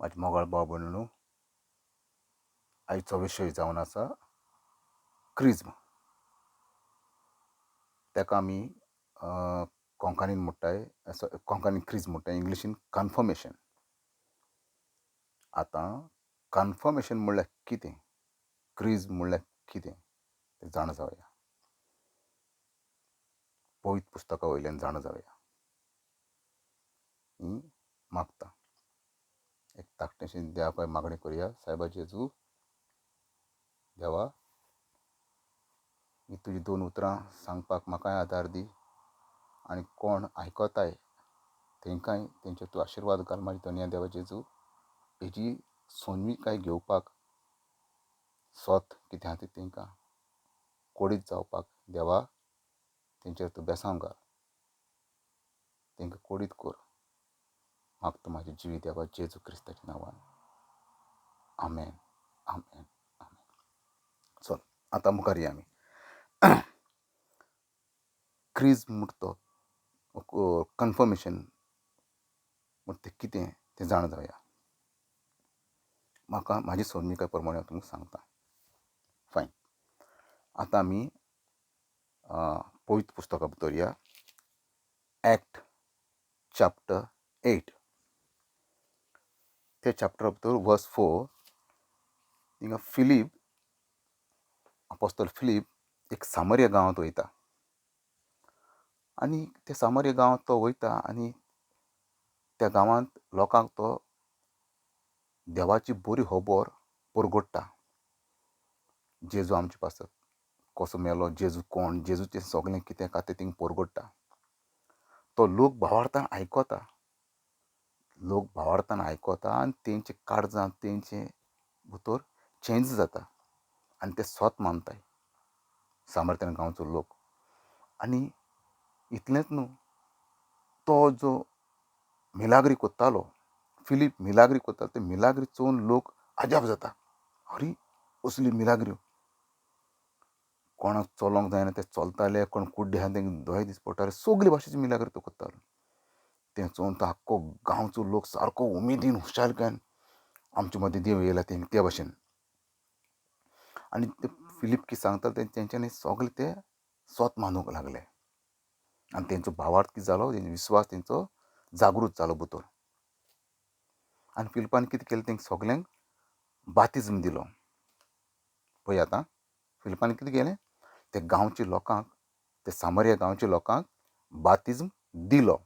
माझे मोगाळ भाव भयणींनो, आयचो विशय जावन आसा क्रिज्म. ताका आमी कोंकणीन म्हणटाय, कोंकणी क्रिज्म म्हणटाय, इंग्लिशीन कन्फर्मेशन. आतां कन्फर्मेशन म्हणल्यार कितें, क्रिज्म म्हणल्यार कितें तें जाण जावया. पवित्र पुस्तका वयल्यान जाण जावया. मागता एक धाकटेंशें देवा मागणी करुया. सायबा जेजू, देवा, ही तुजी 2 उतरां सांगपाक म्हाकाय आदार दी आनी कोण आयकताय तेंकाय तेंचेर तूं आशिर्वाद घाल. म्हाजी धन्या देवा जेजू, हेजी सोनवीकाय घेवपाक स्वत कितें आसा तेंकां कोडीत जावपाक देवा तेंचेर तूं बेसांव घाल, तेंकां कोडीत कर. मागता म्हाजे जिवी देवा जेजू क्रिस्ताच्या नांवान. आमेन, आमेन, आमेन. चल आतां मुखार या आमी. क्रिज्म म्हणटा तो कन्फर्मेशन म्हणटा तें कितें तें जाण जावया. म्हाका म्हाजी सोदणीकाय प्रमाणे हांव तुमकां सांगता. फायन. आतां आमी पवित्र पुस्तका भितर या. Act chapter 8. त्या चॅप्टरा भितर वर्स 4 थिंगा फिलीप, अपोस्तल फिलीप एक सामर्या गांवांत वयता. आनी त्या सामर्या गांवांत तो वयता आनी त्या गांवांत लोकांक तो देवाची बरी खबर परगट्टा. जेजू आमचे पासत कसो मेलो, जेजू कोण, जेजूचें सगळें कितें का तें थिंग परगट्टा. तो लोक भावार्थान आयकता. लोक भावार्थान आयकता आनी तेंचे काळजांत तेंचे भितर चेंज जाता आनी ते स्वत मानताय सामर्थ्यान गांवचो लोक. आनी इतलेंच न्हू, तो जो मिलाग्री कोत्तालो, फिलीप मिलाग्री कोत्तालो, ते मिलाग्री चोवन लोक अजाप जाता. अरे, असली मिलाग्री. कोणाक चलोंक जायना ते चलताले, कोण कुड्डे आहा तेंकां दोळे दीस पडटाले. सगळे भाशेची मिलाग्री तो कोत्तालो. तें चोवन तो आख्खो गांवचो लोक सारको उमेदीन हुशालकायेन आमचे मदीं देव येयला ते भाशेन. आनी ते फिलीप कितें सांगताले तेंच्यांनी सगळे ते स्वत मानूंक लागले. आनी तेंचो भावार्थ कितें जालो, तेंचो विस्वास तेंचो जागृत जालो भितर. आनी फिलिपान कितें केलें, तेंकां सगल्यांक बातिजम दिलो. पळय आतां, फिलिपान कितें केलें, ते गांवच्या लोकांक, ते सामर्या गांवच्या लोकांक बातिजम दिलो.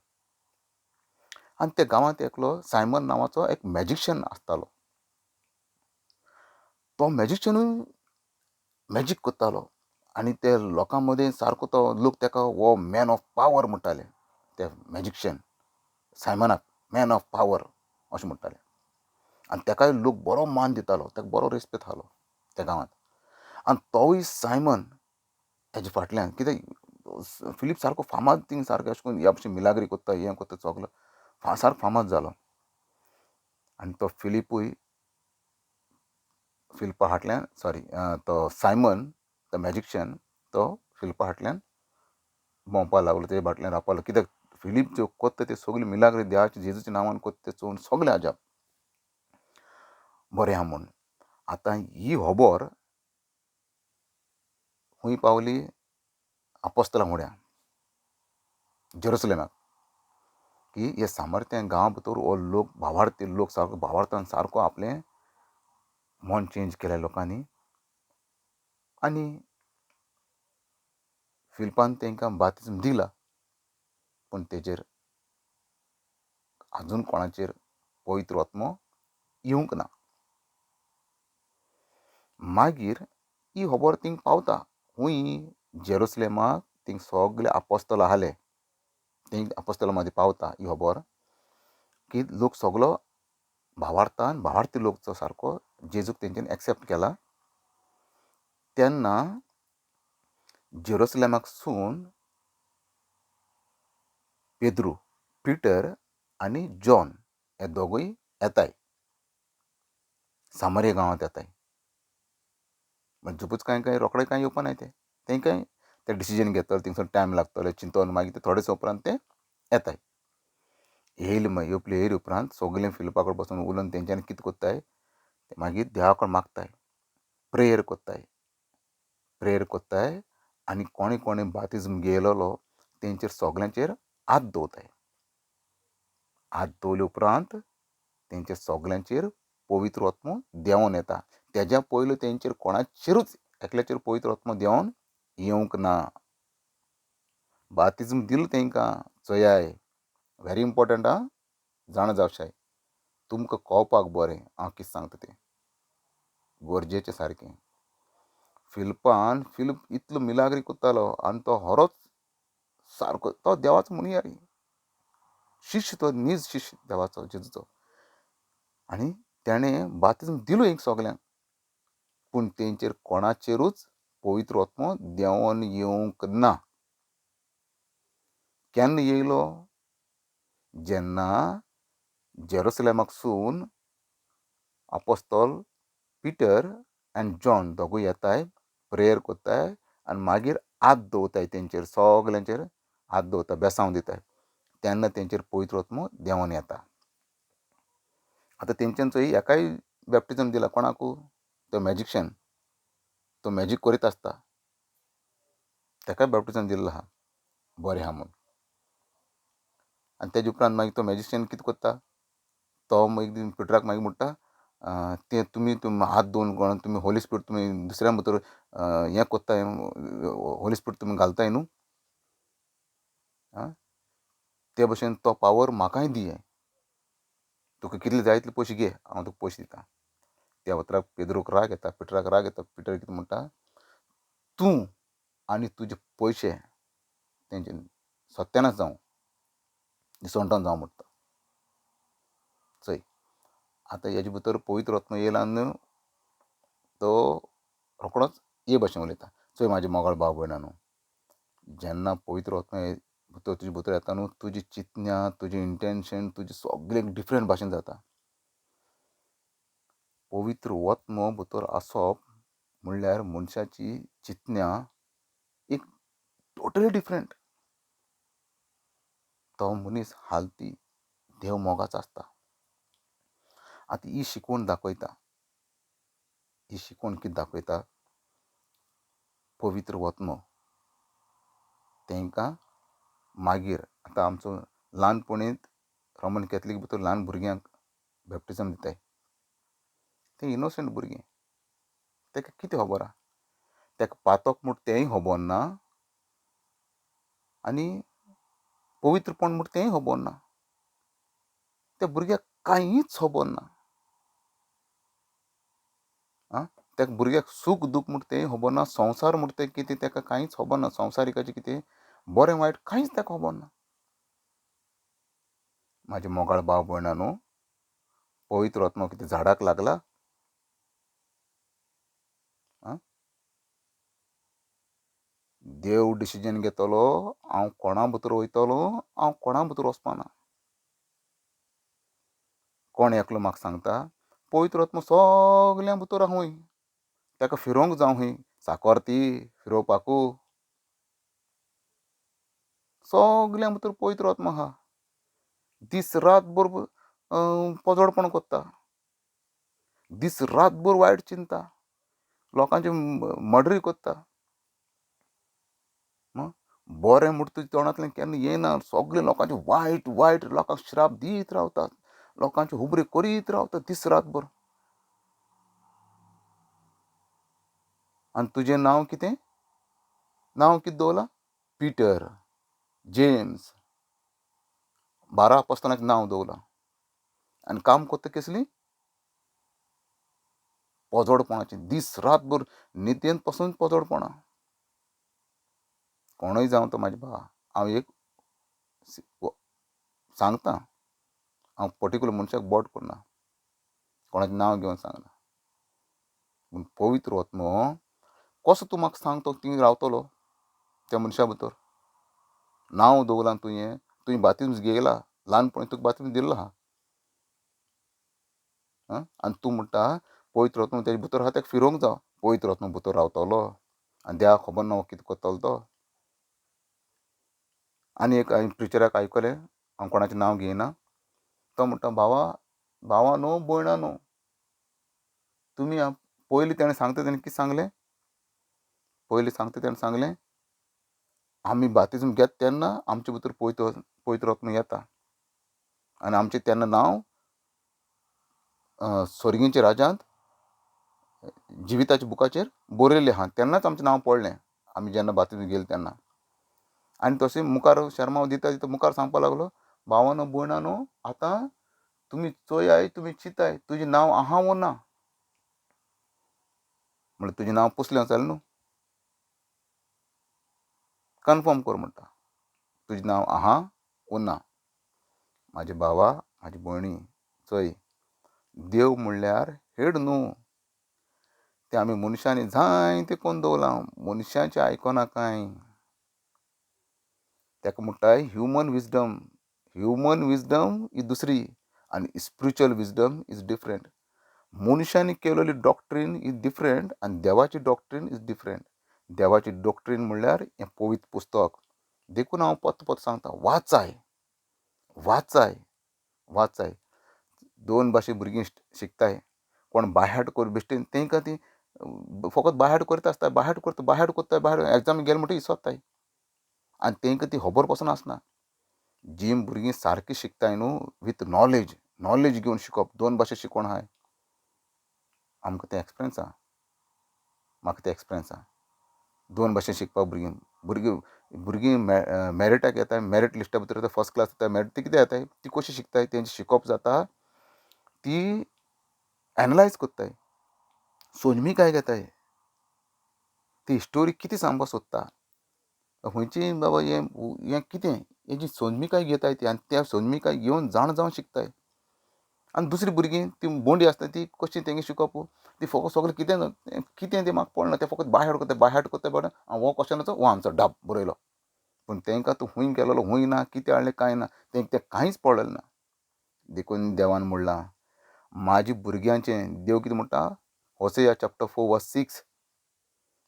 आनी त्या गांवांत एकलो सायमन नांवाचो एक मॅजिशियन आसतालो. तो मॅजिशियनूय मॅजीक कोत्तालो आनी ते लोकां मदें सारको तो लोक ताका हो मॅन ऑफ पावर म्हणटाले. ते मॅजिशियन सायमनाक मॅन ऑफ पावर अशें म्हणटाले. आनी ताकाय लोक बरो मान दितालो, ताका बरो रेस्पेद आसलो त्या गांवांत. आनी तोवूय सायमन हेजे फाटल्यान कित्याक फिलीप सारको फामाद थिंग सारको अशें करून ह्या भशेन मिलाग्री कोत्ता, हें कोत्ता, सगलो सारको फामाद जालो. आनी तो फिलिपूय फिलिपा फाटल्यान तो सायमन तो मॅजिशियन तो फिलिपा फाटल्यान भोंवपा लागलो, तेजे फाटल्यान रावपा लागलो. कित्याक फिलीप ज्यो कोत्ता त्यो सगल्यो मिलाग्री देवाच्या जेजूच्या नांवान कोत्ता ते चोवन सगळे अजाप बरें आहा म्हूण. आतां ही खबर खंय पावली, आपोस्तलां म्हळ्यार जेरुसलेमाक, की हे सामर्थ्या गांवा भितर हो लोक भावार्थी लोक सारको भावार्थान सारको आपलें मन चेंज केल्या लोकांनी. आनी फिलिपान तेंकां बातिजम दिला, पूण तेजेर आजून कोणाचेर पवित्र आत्मो येवंक ना. मागीर ही खबर थिंग पावता खंय, जेरुसलेमाक. थिंग सगळे आपोस्तल आसले, थिंग आपोस्तला मदीं पावता ही खबर की लोक सगलो भावार्थी लोक जो सारको जेजूक तेंच्यांनी एक्सेप्ट केला. तेन्ना जेरुसलेमाक सून पेद्रू, पिटर आनी जॉन हे दोगूय येताय, सामर्या गांवांत येताय. म्हणजे झुपूच कांय रोखडे कांय येवपा नाय. तेंकाय ते डिसिजन घेतलो, थिंगसर टायम लागतलो चिंतून. मागीर ते थोडेच उपरांत ते येताय. येयले येवपले येयले उपरांत सगळें फिल्पा कडेन बसून उलोवन तेंच्यांनी कितें कोत्ताय ते मागीर देवा कडेन मागताय, प्रेयर कोत्ताय आनी कोणें कोणें बातिजम घेयलोलो तेंचेर सगल्यांचेर हात दवरताय. हात दवरले उपरांत तेंचेर सगल्यांचेर पवित्र आत्मो देंवोन येता. तेज्या पयलीं तेंचेर कोणाचेरूच एकल्याचेर पवित्र आत्मो देंवन येवंक ना. बातिजम दिलो तेंकां चोयाय व्हेरी इम्पोर्टंट आं, जाणा जावशाय. तुमकां कळपाक बरें हांव कितें सांगता तें, गरजेचें सारकें. फिल्प इतलो मिलाग्री कोत्तालो आनी तो खरोच सारको तो देवाचो मुनिया रे, शिश्य तो नीज शिश्य देवाचो जेजूचो. आनी तेणें बातिजम दिलो एक सगल्यांक, पूण तेंचेर कोणाचेरूच पवित्र आत्मो देंवन येवंक ना. केन्ना येयलो? जेन्ना जेरुसलेमाक सून आपोस्तोल पिटर आनी जॉन दोगूय येताय, प्रेयर कोत्ताय आनी मागीर हात दवरताय तेंचेर सगल्यांचेर हात दवरता, बेसांव दिताय. तेन्ना तेंचेर पवित्र आत्मो देंवन येता. आतां तेंच्यांनी चोय हेकाय बॅप्टिजम दिला कोणाकू? तो मॅजिशियन, तो मॅजीक करीत आसता, तेकाय बॅप्टिजम दिल्लो आहा, बरें आहा म्हूण. आनी तेजे उपरांत मागीर तो मॅजिशियन कितें कोत्ता? तो मागीर पिटराक मागीर म्हणटा तें तुमी हात दवरून कोण तुमी होली स्पिरीट तुमी दुसऱ्या भितर हें कोत्ताय, होली स्पिरीट तुमी घालताय न्हू, ते भशेन तो पावर म्हाकाय दी. तुका कितले जाय तितले पयशे घे, हांव तुका पयशे दितां. त्या उतराक पेद्रूक राग येता, पिटराक राग येता. पिटर कितें म्हणटा, तूं आनी तुजे पयशे तेंचे सत्यानाश जावं, निसवटोन जावं म्हणटा. चोय आतां हेजे भितर पवित्र आत्मो येयला न्हू, तो रोखडोच हे भाशेन उलयता. चोय म्हाजे मोगाळ भाव भयणानो, जेन्ना पवित्र आत्मो भितर तुजे भितर येता न्हू, तुजी चिंतन्या, तुजें इंटेन्शन, तुजें सगळें डिफरंट भाशेन जाता. पवित्र आत्मो भितर आसप म्हणल्यार मनशाची चिंतन्या एक टोटली डिफरंट. तो मनीस हालती देव मोगाचो आसता. आतां ही शिकवण दाखयता, ही शिकवण कितें दाखयता? पवित्र आत्मो तेंकां मागीर आतां आमचो ल्हानपणींत रोमन कॅथलीक भितर ल्हान भुरग्यांक बॅप्टिजम दिताय. तें इनोसंट भुरगें, तेका कितें खबर आहा? तेका पातक म्हूण तेंय खबर ना आनी पवित्रपण म्हूण तेंय खबर ना. त्या भुरग्याक कांयच खबर ना. त्या भुरग्याक सूख दूख म्हूण तेंय खबर ना, संवसार म्हूण तें कितें तेका कांयच खबर ना. संवसारिकाचें कितें बरें वायट कांयच तेका खबर ना. म्हाजे मोगाळ भाव भयणानो, पवित्र आत्मो कितें झाडाक लागला? देव डिसिजन घेतलो, हांव कोणा भितर वयतलो, हांव कोणा भितर वचपाना. कोण एकलो म्हाका सांगता पवित्र आत्मो सगल्या भितर आहा हूंय, तेका फिरोवंक जावं हूंय, साकोर ती फिरोवपाकू, सगल्या भितर पवित्र आत्मो आहा. दीस रातभर पोजोडपण कोत्ता, दीस रातभर वायट चिंता, लोकांचे मर्डरी कोत्ता. बरें म्हूण तुज्या तोंडांतल्यान केन्ना येयना. सगळे लोकांचे वायट वायट लोकांक श्राप दीत रावतात, लोकांचे हुबरे करीत रावतात दीस रातभर. आनी तुजें नांव कितें? नांव कितें दवरलां? पिटर, जेम्स, 12 आपोस्तलांचें नांव दवरलां. आनी काम कोत्ता कसलीं? पोजोडपणाचें. दीस रातभर न्हिदेंत पासून पोजोडपणां. कोणूय जावं तो म्हाजे भावा, हांव एक सांगता, हांव पर्टिक्युलर मनशाक बोट करना, कोणाचें नांव घेवन सांगना. पूण पवित्र आत्मो कसो तूं म्हाका सांग तो थिंग रावतलो त्या मनशा भितर? नांव दवरलां तुवें बातिजम घेयला, ल्हानपणी तुका बातिजम दिल्लो आहा, आनी तूं म्हणटा पवित्र आत्मो तेजे भितर आहा, तेका फिरोवंक जावं. पवित्र आत्मो भितर रावतलो आनी देवाक खबर ना हो कितें कोत्तलो तो. आनी एक हांवें प्रिचराक आयकलें, हांव कोणाचें नांव घेयना, तो म्हणटा भावा न्हू भयणा न्हू तुमी पयलीं तेणें सांगता तेणें कितें सांगलें पयलीं सांगता तेणें सांगलें आमी बातिजम घेता तेन्ना आमचे भितर पवित्र आत्मा येता आनी आमचें तेन्ना नांव स्वर्गींच्या राज्यांत जिविताच्या बुकाचेर बरयल्लें आहा तेन्नाच आमचें नांव पडलें आमी जेन्ना बातिजम गेले तेन्ना आनी तशें मुखार शर्मा दिता दिता मुखार सांगपाक लागलो भावानो भयणानो आतां तुमी चोयाय तुमी चिंताय तुजें नांव आहा वो ना म्हणल्यार तुजें नांव पुसलें वचलें न्हू कन्फर्म कर म्हणटा तुजें नांव आहा वो ना म्हाजे भावा म्हाजी भयणी चोय देव म्हणल्यार हेड न्हू ते आमी मनशांनी जायते कोन्न दवरलां मनशांचें आयकोनाकाय ताका म्हणटाय ह्युमन विजडम ही दुसरी आनी स्पिरिच्युअल विजडम इज डिफरंट मनशांनी केलेली डॉक्ट्रीन इज डिफरंट आनी देवाची डॉक्ट्रीन इज डिफरंट देवाची डॉक्ट्रीन म्हणल्यार हें पवित्र पुस्तक देखून हांव पत्त सांगता वाचाय वाचाय वाचाय दोन भाशे भुरगीं शिकताय कोण बायहाट करून बेश्टेन तांकां ती फकत बायहाट करता आसता बायहाट कोत्ताय भायर एग्जाम गेले म्हणटा इसोत्ताय आनी तांकां ती खबर पासून आसना जी भुरगीं सारकीं शिकताय न्हू विथ नॉलेज घेवन शिकप दोन भाशे शिकोवन आहाय आमकां तें एक्सपिरियन्स आहा म्हाका तें एक्सपिरियन्स आहा दोन भाशेन शिकपाक भुरगीं मॅरिटाक येताय मॅरिट लिस्टा भितर येता फर्स्ट क्लास येता मॅरिट ती कितें येताय ती कशी शिकताय तेंची शिकप जाता ती एनालायज कोत्ताय सोजमी काय घेताय ती स्टोरी कितें सांगपाक सोदता खंयची बाबा हें कितें हेजी सोजमीकाय घेताय ती आनी त्या सोजमीकाय घेवन जावन शिकताय आनी दुसरी भुरगीं ती बोंडी आसता ती कशी तेंगे शिकप ती फकत सगळें कितें तें म्हाका पडना तें फकत बायहाट कोत्ताय बट हो क्वेश्चनाचो हो आन्सर डाब बरयलो पूण तांकां तूं खूंय गेलोलो खूंय ना कितें हाडलें कांय ना तेंकां तें कांयच पडलेलें ना देखून देवान म्हणलां म्हाजी भुरग्यांचें देव कितें म्हणटा होसेया चॅप्टर 4:6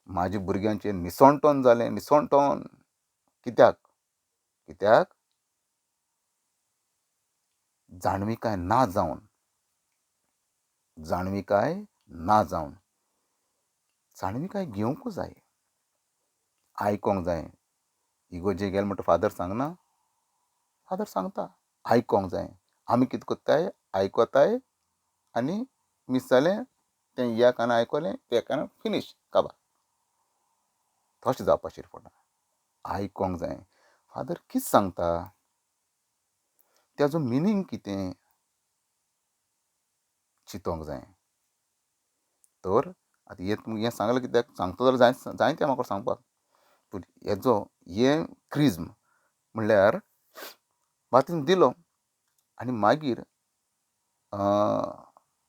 म्हाज्या भुरग्यांचें निसणटोन जालें निसणटोन कित्याक जाणविकाय ना जावन जाणविकाय घेवंकूच जाय आयकोंक जाय इगोर्जे गेले म्हणटा फादर सांगना फादर सांगता आयकोंक जाय आमी कितें कोत्ताय आयकोताय आनी मिस जालें तें ह्या कानां आयकलें त्या कानां फिनीश काबार तशें जावपाक शिरपडटा आयकोंक जाय फादर कितें सांगता तेजो मिनींग कितें चिंतोंक जाय तर आतां हें सांगलें कित्याक सांगता जाल्यार जायतें म्हाका सांगपाक पूण हें क्रिज्म म्हणल्यार बातीन दिलो आनी मागीर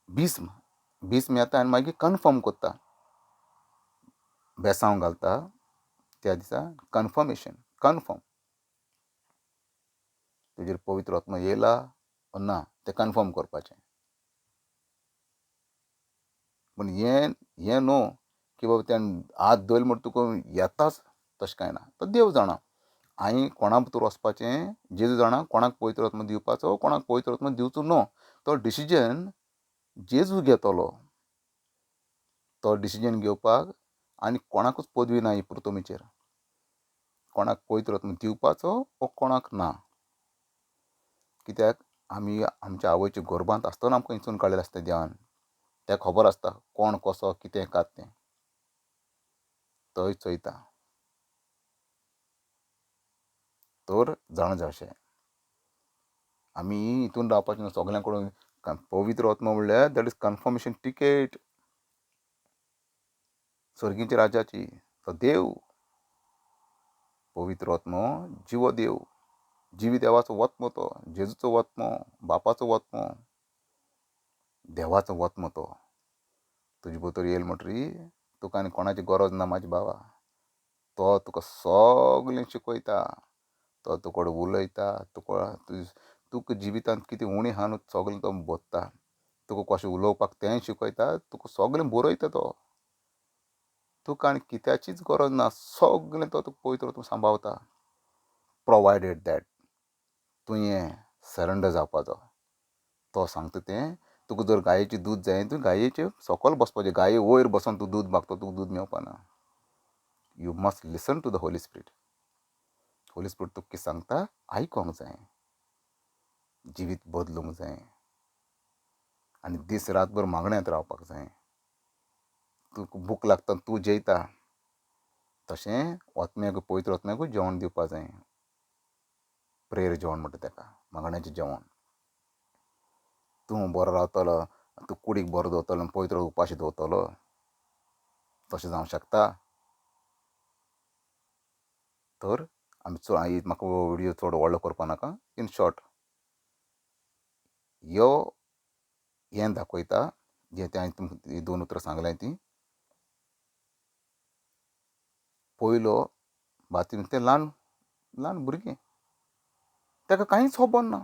भीस्म येता आनी मागीर कन्फर्म कोत्ता बेसांव घालता त्या दिसा कन्फर्म तुजेर पवित्र आत्मा येयला ना तें कन्फर्म करपाचें पूण हें न्हू की बाबा तें हात दवरले म्हण तुका येताच तशें कांय ना तो देव जाणा हांवें कोणा भितर वचपाचें जेजू जाणा कोणाक पवित्र आत्मा दिवपाचो कोणाक पवित्र आत्मा दिवचो न्हू तो डिसिजन जेजू घेतलो तो डिसिजन घेवपाक आनी कोणाकूच पदवी ना ही पृथ्वीचेर कोणाक पवित्र आत्मा दिवपाचो वो कोणाक ना कित्याक आमी आमच्या आवयच्या गर्भांत आसतना आमकां हिंसून काडलेलें आसता देवान तेका खबर आसता कोण कसो कितें कात तें तोय चोयता तर जाण जाय अशें आमी हितून रावपाचें न्हू सगळ्यां कडून पवित्र आत्मा म्हणल्यार दॅट इज कन्फर्मेशन टिकेट स्वर्गीच्या राज्याची तो देव पवित्र आत्मा जिवो देव जिवी देवाचो वत्म तो जेजूचो वत्म बापाचो वत्म देवाचो वत्म तो तुजे भितर येयलो म्हणटरी तुका आनी कोणाची गरज ना म्हाजे बाबा तो तुका सगळें शिकयता तो तुका उलयता तुका जिवितांत कितें उणें आहा न्हू सगळें तो बोत्ता तुका कशें उलोवपाक तेंय शिकयता तुका सगळें बरयता तो तुका आनी कित्याचीच गरज ना सगळें तो तुका पवित्र सांबाळता प्रोवायडेड दॅट तुवें सरेंडर जावपाचो तो सांगता तें तुका जर गायेचें दूद जाय तूं गायेचे सकयल बसपाचें, गाये वयर बसून तूं दूद मागता तुका दूद मेवपाना. You must listen to the holy spirit. Holy spirit तुका कितें सांगता आयकोंक जाय, जिवीत बदलूंक जाय आनी दीस रातभर मागण्यांत रावपाक जाय. तुका भूक लागता तूं जेयता तशें ओतम्याक पवित्र ओतम्याकूय जेवण दिवपा जाय. प्रेयर जेवण म्हणटा ताका, मागण्याचें जेवण. तूं बरो रावतलो, तूं कुडीक बरो दवरतलो आनी पवित्र उपाशी दवरतलो, तशें जावंक शकता. तर आमी म्हाका विडियो चड व्हडलो करपा नाका. इन शॉर्ट हें दाखयता जें हांवें तुमकां 2 उतरां सांगल्यां तीं. पयलो बातीन तें ल्हान ल्हान भुरगें, ताका कांयच खबर ना.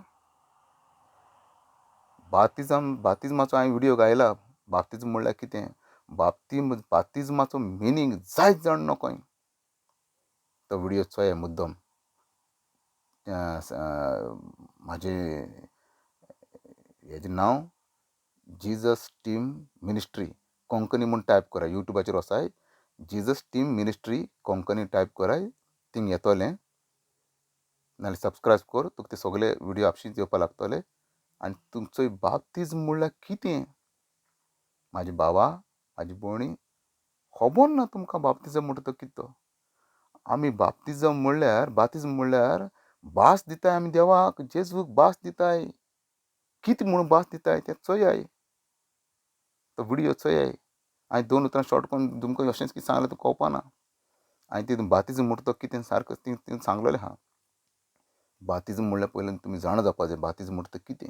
बातिजमाचो हांवें विडियो घायला. बाप्तिजम म्हणल्यार कितें, बाप्तिजमाचो मिनींग जायत जाण नकोय. तो विडियो चोया मुद्दम. म्हाजें हेजें नांव जिजस टीम मिनिस्ट्री कोंकणी म्हूण टायप कराय. यूट्यूबाचेर वचाय, जिजस टीम मिनिस्ट्री कोंकणी टायप कराय, थिंग येतोलें. नाल्यार सबस्क्रायब कर, तुका ते सगळे विडियो आपशींच येवपा लागतले. आनी तुमचो बाप्तिजम म्हणल्यार कितें, म्हाजे भावा म्हाजी भोंवणी, खबर ना तुमकां बाप्तिजम म्हणटा तो कितें तो. आमी बाप्तिजम म्हणल्यार भास दिताय आमी देवाक, जेजूक भास दिताय. कितें म्हणून भास दिताय तें चोयाय, तो विडियो चोयाय. हांवें 2 उतरां शॉर्ट करून तुमकां अशेंच कितें सांगलें तें कळपाना. हांवें तितून बाप्तिजम म्हणटा तो कितें सारको तितून सांगलेलें आहा. बाप्तिजम म्हणल्यार पयलीं तुमी जाणा जावपा जाय बाप्तिजम म्हणटा तो कितें.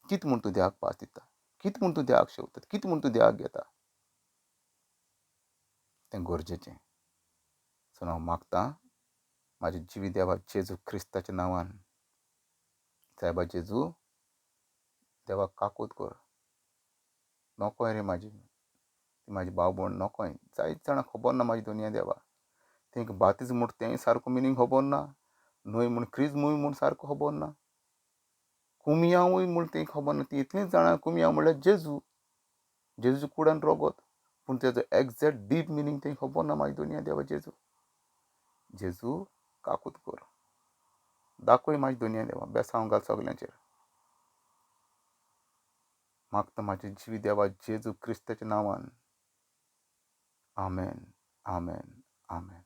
कितें म्हूण तूं देवाक भास दिता, कितें म्हूण तूं देवाक शेवता, कितें म्हूण तूं देवाक घेता, तें गरजेचें. सो हांव मागतां म्हाजे जिवी देवा जेजू क्रिस्ताच्या नांवान, सायबा जेजू देवाक काकूट कर. नोकोय रे म्हाजी भाव भोण नोकोय. जायत जाणांक खबर ना म्हाजी दुनिया देवा. तेंकां बाप्तिजम म्हणटा तेंय सारको मिनींग खबर ना. न्हंय म्हूण क्रिस्मूय म्हूण सारको खबर ना. कुमियांवूय म्हूण तें खबर ना. ती इतलींच जाणां कुमियांव म्हणल्यार जेजूच्या कुडान रगत, पूण तेजो एग्जॅक्ट डीप मिनींग तें खबर ना म्हाजी दुनिया देवा जेजू काकूट कर. दाखय म्हाजी दुनिया देवा, बेसांव घाल सगल्यांचेर. मागता म्हाजे जिवी देवा जेजू क्रिस्ताच्या नांवान. आमेन, आमेन, आमेन.